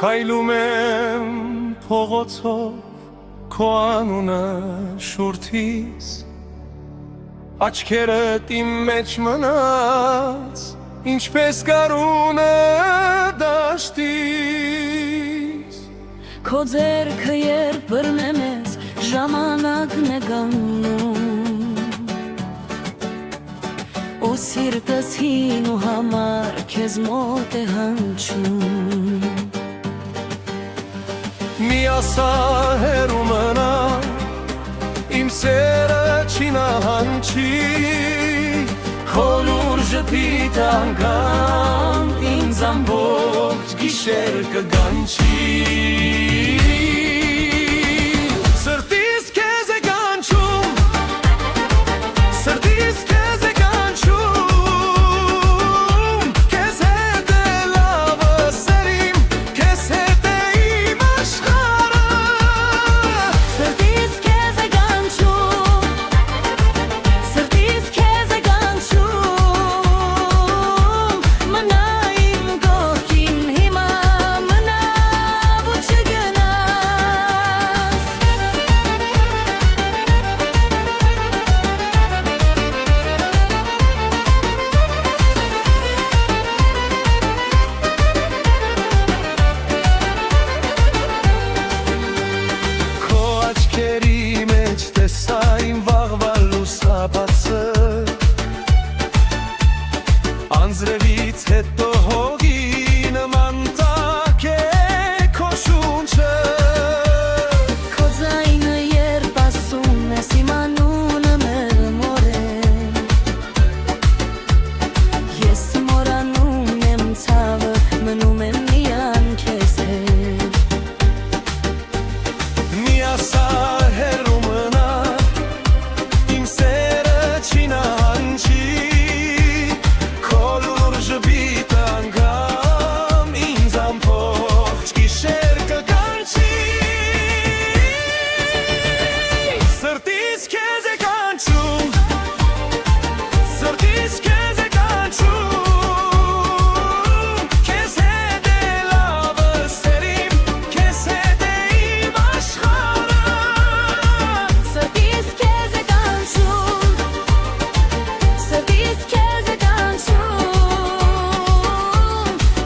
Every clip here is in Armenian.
Քայլում եմ փողոցով քո անունը շուրթից, աչքերդ իմ մեջ մնաց, ինչպես գարունը դաշտից։ Քո ձեռքը երբ բռնեմ ես, ժամանակն է գանում, ու սիրտս հին ու համար քեզ մոտ է հնչում։ Մի ասա հեռու մնա, իմ սերը չի նահանջի, քո լուրջ պիտ անգամ ինձ ամբողջ գիշեր կգանչի։ Սրտիս քեզ է կանչում, սրտիս քեզ է կանչում, քեզ հետ է լավը սերիմ, քեզ հետ է իմ աշխարհը։ Սրտիս քեզ է կանչում, սրտիս քեզ է կանչում, մնա իմ կողքին հիմա, մնա ու չգնաս։ Քո աչքերի մեջ տեսա իմ վաղվա լուսաբացը, անձրևից հետո հողի նման տաք է քո շունչը։ Քո ձայնը երբ ասում ես իմ անունը մերմորեն, ես մոռանում եմ ցավը, մնում եմ միայն քեզ հետ։ Մի ասա հեռու մնա, իմ սերը չի նահանջի, քո լուրջ պիտ անգամ ինձ ամբողջ գիշեր կգանչի։ Սրտիս քեզ է կանչում, սրտիս քեզ է կանչում, քեզ հետ է լավը սերիմ, քեզ հետ է իմ աշխարհը։ Սրտիս քեզ է կանչում, սրտիս քեզ է կանչում,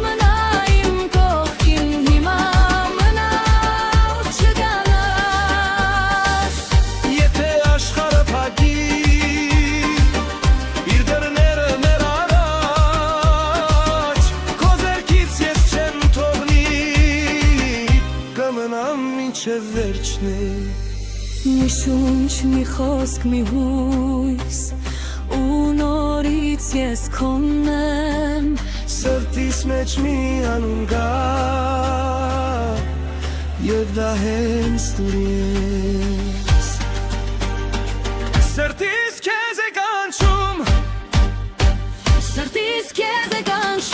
մնա իմ կողքին հիմա, մնա ու չգնաս։ Եթե աշխարհը փակի իր դռները մեր առաջ, քո ձեռքից ես չեմ թողնի, կմնամ մինչև վերջն է։ Մի շունչ, մի խոսք, մի հույս, ու նորից ես քոնն եմ, Սրտիս մեջ մի անուն կա, և դա հենց դու ես։ Սրտիս քեզ է կանչում, սրտիս քեզ է կանչում,